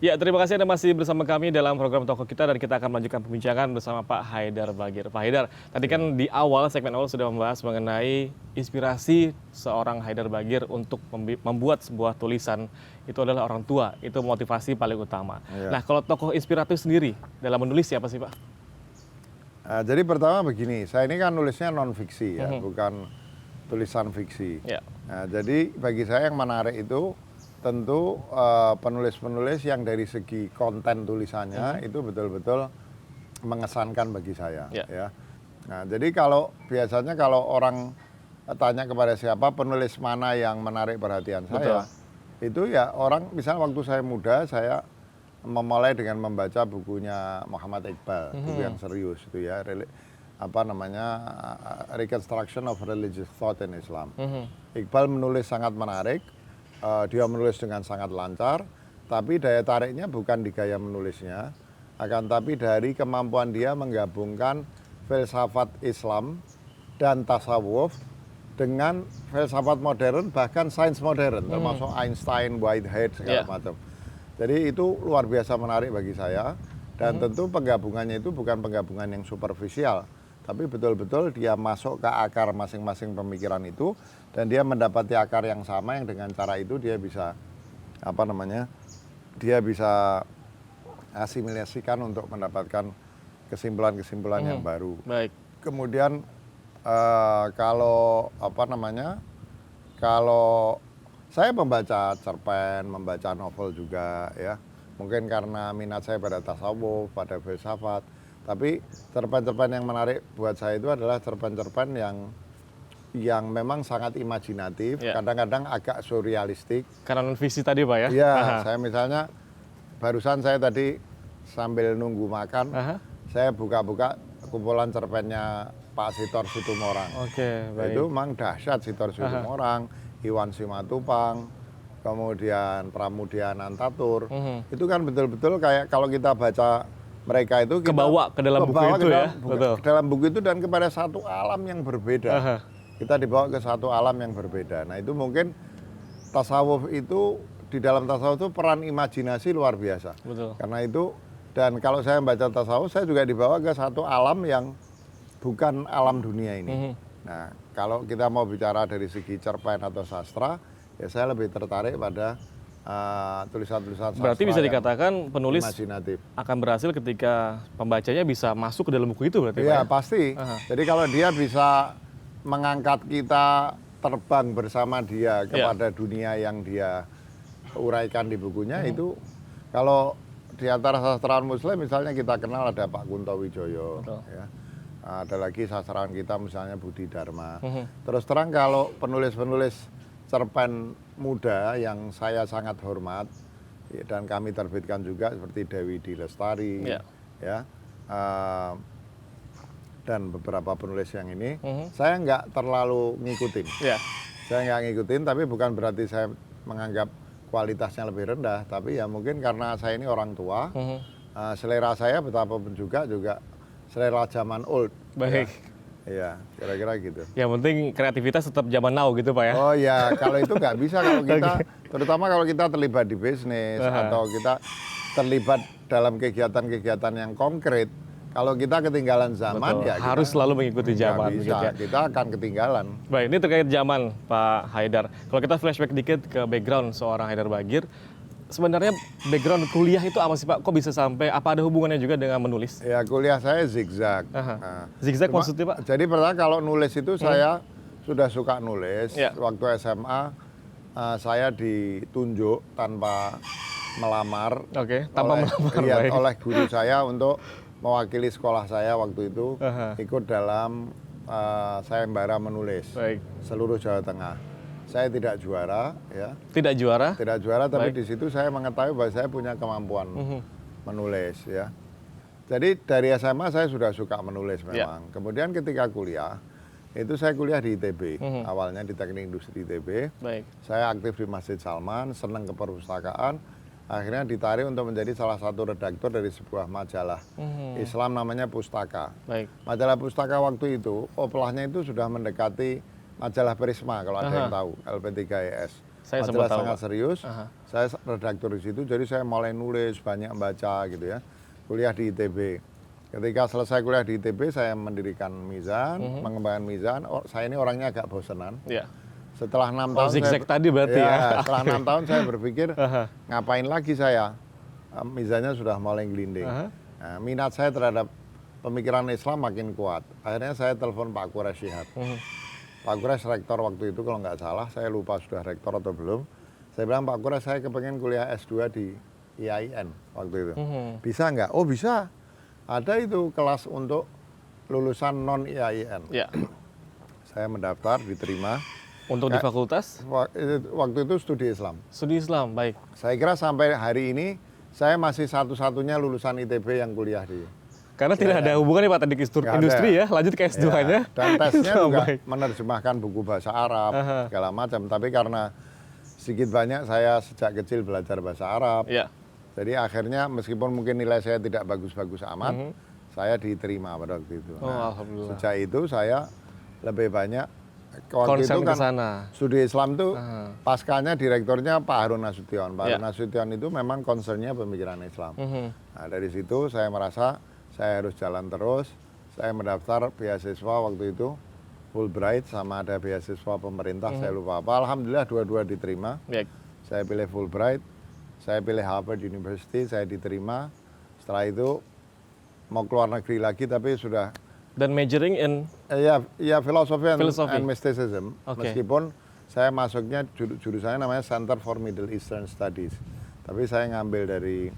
Ya, terima kasih Anda masih bersama kami dalam program Tokoh Kita dan kita akan melanjutkan pembincangan bersama Pak Haidar Bagir. Pak Haidar, tadi kan di awal, segmen awal sudah membahas mengenai inspirasi seorang Haidar Bagir untuk membuat sebuah tulisan. Itu adalah orang tua, itu motivasi paling utama. Nah, kalau tokoh inspiratif sendiri dalam menulis siapa sih Pak? Jadi pertama begini, saya ini kan nulisnya non-fiksi ya, bukan tulisan fiksi. Nah, jadi bagi saya yang menarik itu tentu penulis-penulis yang dari segi konten tulisannya itu betul-betul mengesankan bagi saya. Ya. Nah, jadi biasanya kalau orang tanya kepada siapa penulis mana yang menarik perhatian saya, itu ya orang, misalnya waktu saya muda saya memulai dengan membaca bukunya Muhammad Iqbal, buku yang serius itu ya, Reconstruction of Religious Thought in Islam. Iqbal menulis sangat menarik. Dia menulis dengan sangat lancar, tapi daya tariknya bukan di gaya menulisnya, akan tapi dari kemampuan dia menggabungkan filsafat Islam dan tasawuf dengan filsafat modern, bahkan sains modern, termasuk Einstein, Whitehead, segala macam. Jadi itu luar biasa menarik bagi saya, dan tentu penggabungannya itu bukan penggabungan yang superficial, tapi betul-betul dia masuk ke akar masing-masing pemikiran itu, dan dia mendapati akar yang sama yang dengan cara itu dia bisa dia bisa asimilasikan untuk mendapatkan kesimpulan-kesimpulan yang baru. Kemudian kalau saya membaca cerpen, membaca novel juga ya, mungkin karena minat saya pada tasawuf, pada filsafat, tapi cerpen-cerpen yang menarik buat saya itu adalah cerpen-cerpen yang memang sangat imajinatif, kadang-kadang agak surrealistik. Karena non-fiksi tadi Pak ya? Iya, saya misalnya barusan saya tadi sambil nunggu makan, saya buka-buka kumpulan cerpennya Pak Sitor Situmorang. Itu memang dahsyat, Sitor Situmorang, Iwan Simatupang, kemudian Pramudia Anantatur. Itu kan betul-betul kayak kalau kita baca mereka itu kebawa ke dalam buku itu ya. Ke dalam buku itu dan kepada satu alam yang berbeda. Kita dibawa ke satu alam yang berbeda. Nah, itu mungkin tasawuf itu, di dalam tasawuf itu peran imajinasi luar biasa. Karena itu, dan kalau saya membaca tasawuf, saya juga dibawa ke satu alam yang bukan alam dunia ini. Nah, kalau kita mau bicara dari segi cerpen atau sastra, ya saya lebih tertarik pada tulisan-tulisan sastra. Berarti bisa dikatakan penulis imajinatif akan berhasil ketika pembacanya bisa masuk ke dalam buku itu berarti Pak? Iya, pasti. Jadi kalau dia bisa mengangkat kita terbang bersama dia kepada dunia yang dia uraikan di bukunya, itu kalau di antara sastrawan muslim misalnya kita kenal ada Pak Kunto Wijoyo, ya. Ada lagi sastrawan kita misalnya Budi Dharma. Terus terang kalau penulis-penulis cerpen muda yang saya sangat hormat dan kami terbitkan juga seperti Dewi D. Lestari, ya, dan beberapa penulis yang ini, saya nggak terlalu ngikutin. Saya nggak ngikutin, tapi bukan berarti saya menganggap kualitasnya lebih rendah, tapi ya mungkin karena saya ini orang tua, selera saya betapapun juga selera zaman old. Iya, kira-kira gitu. Yang penting kreativitas tetap zaman now gitu Pak ya? Oh ya, kalau itu nggak bisa kalau kita, terutama kalau kita terlibat di bisnis atau kita terlibat dalam kegiatan-kegiatan yang konkret. Kalau kita ketinggalan zaman, ya harus selalu mengikuti zaman. Bisa, kita akan ketinggalan. Baik, ini terkait zaman Pak Haidar. Kalau kita flashback dikit ke background seorang Haidar Bagir, sebenarnya background kuliah itu apa sih Pak? Kok bisa sampai, apa ada hubungannya juga dengan menulis? Ya, kuliah saya zigzag. Zigzag maksudnya Pak? Jadi pertama kalau nulis itu saya sudah suka nulis. Waktu SMA saya ditunjuk tanpa melamar. Tanpa melamar. Oleh guru saya untuk mewakili sekolah saya waktu itu ikut dalam sayembara menulis seluruh Jawa Tengah. Saya tidak juara, ya. Tidak juara? Tidak juara, tapi di situ saya mengetahui bahwa saya punya kemampuan menulis, ya. Jadi dari SMA saya sudah suka menulis memang. Kemudian ketika kuliah, itu saya kuliah di ITB, awalnya di Teknik Industri ITB. Saya aktif di Masjid Salman, senang ke perpustakaan. Akhirnya ditarik untuk menjadi salah satu redaktor dari sebuah majalah Islam namanya Pustaka. Majalah Pustaka waktu itu, oplahnya itu sudah mendekati majalah Prisma kalau ada yang tahu, LP3ES. Saya sempat majalah tahu, sangat Pak. serius. Aha. Saya redaktur di situ, jadi saya mulai nulis, banyak baca gitu ya. Kuliah di ITB. Ketika selesai kuliah di ITB, saya mendirikan Mizan, mengembangkan Mizan. Oh, saya ini orangnya agak bosenan. Ya. Setelah 6 Oh, tahun zigzag tadi berarti ya. setelah 6 tahun saya berpikir Aha. ngapain lagi saya. Mizannya sudah mulai gelinding. Aha. Nah, minat saya terhadap pemikiran Islam makin kuat. Akhirnya saya telepon Pak Quraisy Shihab. Pak Quraisy rektor waktu itu kalau nggak salah, saya lupa sudah rektor atau belum. Saya bilang, Pak Quraisy, saya kepengen kuliah S2 di IAIN waktu itu. Bisa nggak? Oh bisa. Ada itu kelas untuk lulusan non IAIN. Ya. Saya mendaftar, diterima. Untuk di fakultas Waktu itu studi Islam. studi Islam, baik. Saya kira sampai hari ini saya masih satu-satunya lulusan ITB yang kuliah di. Karena tidak ada hubungan ya Pak tadi ke Nggak industri ada. ya, lanjut ke S2-nya. Ya, dan tesnya juga Baik. menerjemahkan buku bahasa Arab Aha. segala macam. Tapi karena sedikit banyak saya sejak kecil belajar bahasa Arab. Ya. Jadi akhirnya meskipun mungkin nilai saya tidak bagus-bagus amat, saya diterima pada waktu itu. Oh, alhamdulillah. Sejak itu saya lebih banyak Konsen ke sana. studi Islam tuh Aha. paskanya direkturnya Pak Harun Nasution. Pak Ya. Harun Nasution itu memang concernnya pemikiran Islam. Mhm. Nah, dari situ saya merasa saya harus jalan terus. Saya mendaftar beasiswa waktu itu Fulbright sama ada beasiswa pemerintah, saya lupa apa. Alhamdulillah dua-dua diterima. Baik. Saya pilih Fulbright, saya pilih Harvard University, saya diterima. Setelah itu mau keluar negeri lagi tapi sudah Dan majoring in ya filosofi Filosofi. and mysticism. Oke. Meskipun saya masuknya jurusannya namanya Center for Middle Eastern Studies. Tapi saya ngambil dari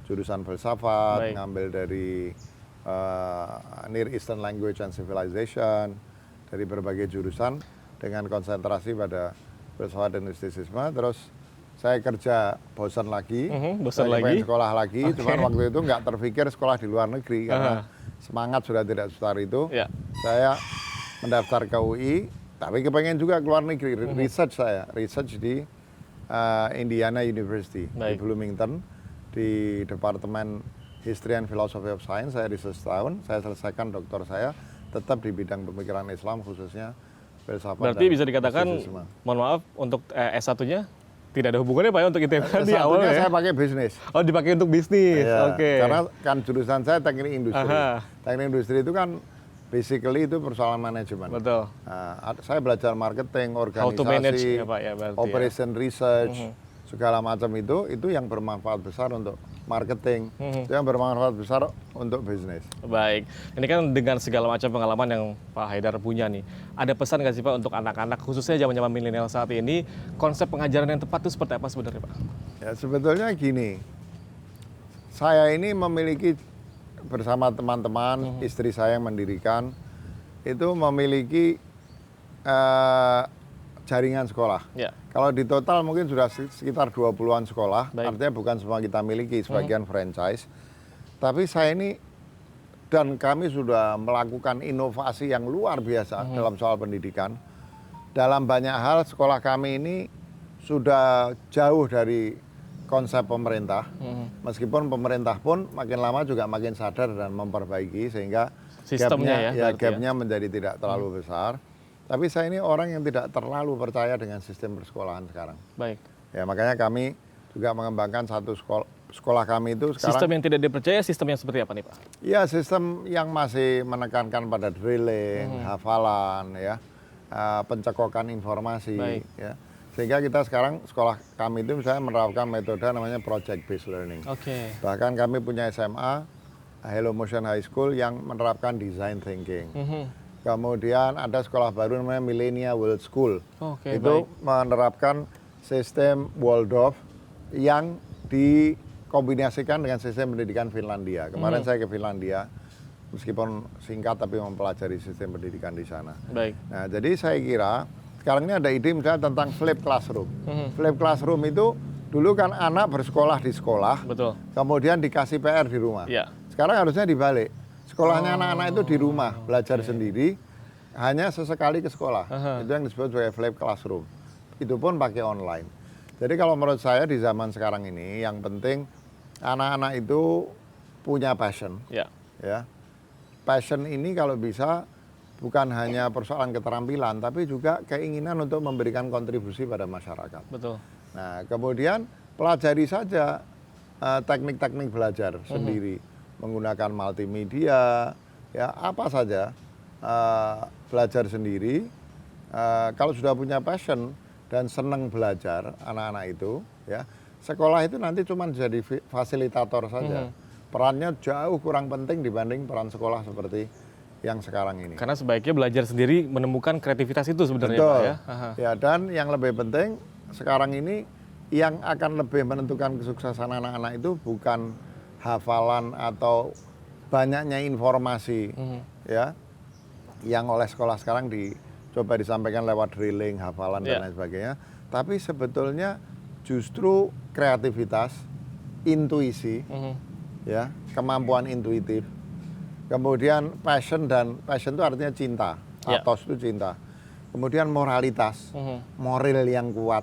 jurusan filsafat, Baik. ngambil dari Near Eastern Language and Civilization, dari berbagai jurusan dengan konsentrasi pada filsafat dan mistisisme. Terus saya kerja bosan lagi, bosan saya lagi. pengen sekolah lagi. Oke. Cuman waktu itu nggak terpikir sekolah di luar negeri karena semangat sudah tidak sebesar itu. Ya. Saya mendaftar ke UI, tapi kepengen juga keluar negeri. Research saya, research di Indiana University di Baik. Bloomington di Departemen History and Philosophy of Science. Saya research setahun, saya selesaikan doktor saya tetap di bidang pemikiran Islam khususnya filsafat. Berarti dan bisa dikatakan, mistisisme. mohon maaf, untuk S1-nya tidak ada hubungannya Pak ya untuk ITB di Satunya awal ya? saya pakai bisnis. Oh, dipakai untuk bisnis, Iya, oke. Karena kan jurusan saya teknik industri. Aha. Teknik industri itu kan basically itu persoalan manajemen. Betul. Nah, saya belajar marketing, How to manage organisasi, ya Pak ya berarti operation research, segala macam itu yang bermanfaat besar untuk marketing, itu yang bermanfaat besar untuk bisnis. Baik, ini kan dengan segala macam pengalaman yang Pak Haidar punya nih, ada pesan nggak sih Pak untuk anak-anak khususnya zaman-zaman milenial saat ini, konsep pengajaran yang tepat itu seperti apa sebenarnya Pak? Ya sebetulnya gini, saya ini memiliki bersama teman-teman, istri saya yang mendirikan, itu memiliki jaringan sekolah. Ya. Kalau di total mungkin sudah sekitar 20-an sekolah, Baik. artinya bukan semua kita miliki, sebagian franchise. Tapi saya ini dan kami sudah melakukan inovasi yang luar biasa dalam soal pendidikan. Dalam banyak hal sekolah kami ini sudah jauh dari konsep pemerintah. Meskipun pemerintah pun makin lama juga makin sadar dan memperbaiki sehingga Sistemnya ya, berarti gapnya menjadi tidak terlalu besar. Tapi saya ini orang yang tidak terlalu percaya dengan sistem persekolahan sekarang. Baik. Ya makanya kami juga mengembangkan satu sekolah kami itu sekarang. Sistem yang tidak dipercaya, sistem yang seperti apa nih Pak? Ya sistem yang masih menekankan pada drilling, hafalan, ya, pencekokan informasi, Baik. ya. Sehingga kita sekarang sekolah kami itu misalnya menerapkan metode namanya project based learning. Oke. Bahkan kami punya SMA, Hello Motion High School yang menerapkan design thinking. Kemudian ada sekolah baru namanya Millennia World School. Oke, Itu menerapkan sistem Waldorf yang dikombinasikan dengan sistem pendidikan Finlandia. Kemarin saya ke Finlandia, meskipun singkat tapi mempelajari sistem pendidikan di sana. Baik. Nah, jadi saya kira sekarang ini ada ide misalnya tentang flip classroom. Flip classroom itu dulu kan anak bersekolah di sekolah, Betul. kemudian dikasih PR di rumah. Ya. Sekarang harusnya dibalik. Sekolahnya anak-anak itu di rumah, belajar sendiri, hanya sesekali ke sekolah. Itu yang disebut sebagai flip classroom. Itu pun pakai online. Jadi kalau menurut saya di zaman sekarang ini, yang penting anak-anak itu punya passion. Ya. Ya. Passion ini kalau bisa bukan hanya persoalan keterampilan, tapi juga keinginan untuk memberikan kontribusi pada masyarakat. Betul. Nah, kemudian pelajari saja teknik-teknik belajar sendiri, menggunakan multimedia, ya apa saja belajar sendiri. Kalau sudah punya passion dan senang belajar anak-anak itu, ya sekolah itu nanti cuma jadi fasilitator saja. Perannya jauh kurang penting dibanding peran sekolah seperti yang sekarang ini. Karena sebaiknya belajar sendiri menemukan kreativitas itu sebenarnya, Betul. Pak ya. Aha. Ya, dan yang lebih penting sekarang ini yang akan lebih menentukan kesuksesan anak-anak itu bukan hafalan atau banyaknya informasi, ya, yang oleh sekolah sekarang coba disampaikan lewat drilling, hafalan dan lain sebagainya. Tapi sebetulnya justru kreativitas, intuisi, ya, kemampuan intuitif, kemudian passion, dan passion itu artinya cinta, pathos itu cinta. Kemudian moralitas, moral yang kuat,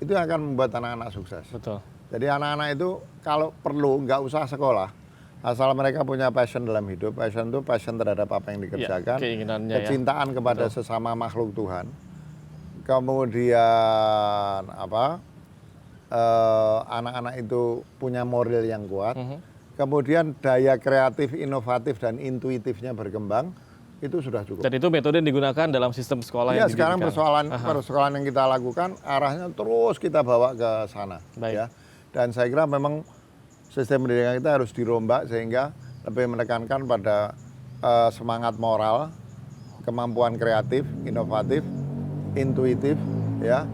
itu yang akan membuat anak-anak sukses. Betul. Jadi anak-anak itu kalau perlu nggak usah sekolah, asal mereka punya passion dalam hidup. Passion itu passion terhadap apa yang dikerjakan, kecintaan kepada sesama makhluk Tuhan. Kemudian anak-anak itu punya moral yang kuat. Kemudian daya kreatif, inovatif dan intuitifnya berkembang. Itu sudah cukup. Dan itu metode yang digunakan dalam sistem sekolah yang sekarang persoalan yang kita lakukan arahnya terus kita bawa ke sana. Ya. Dan saya kira memang sistem pendidikan kita harus dirombak sehingga lebih menekankan pada semangat moral, kemampuan kreatif, inovatif, intuitif, ya,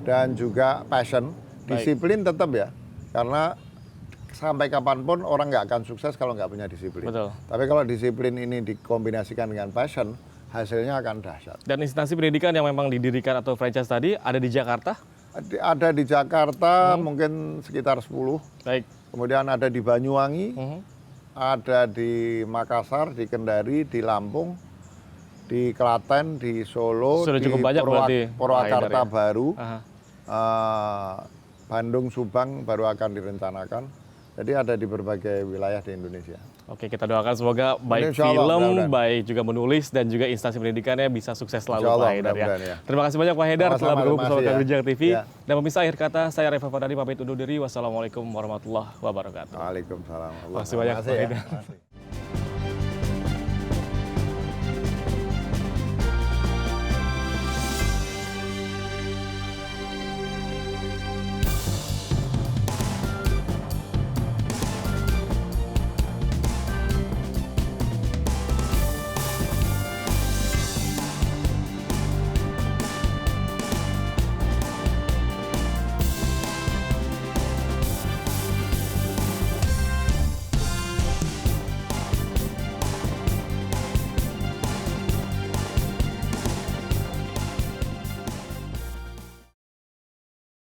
dan juga passion. Disiplin tetap ya, karena sampai kapanpun orang nggak akan sukses kalau nggak punya disiplin. Betul. Tapi kalau disiplin ini dikombinasikan dengan passion, hasilnya akan dahsyat. Dan instansi pendidikan yang memang didirikan atau franchise tadi ada di Jakarta? Ada di Jakarta mungkin sekitar 10. Baik. Kemudian ada di Banyuwangi, ada di Makassar, di Kendari, di Lampung, di Klaten, di Solo, sudah di cukup banyak berarti, Purwakarta ya? baru, Bandung, Subang baru akan direncanakan. Jadi ada di berbagai wilayah di Indonesia. Oke, kita doakan semoga baik film, baik juga menulis dan juga instansi pendidikannya bisa sukses selalu Pak Haidar ya. Terima kasih banyak Pak Haidar telah bergabung bersama kami di JAK TV. Dan pemirsa, akhir kata saya Reva Fadari pamit undur diri. Wassalamualaikum warahmatullahi wabarakatuh. Waalaikumsalam. Terima kasih banyak Pak Haidar.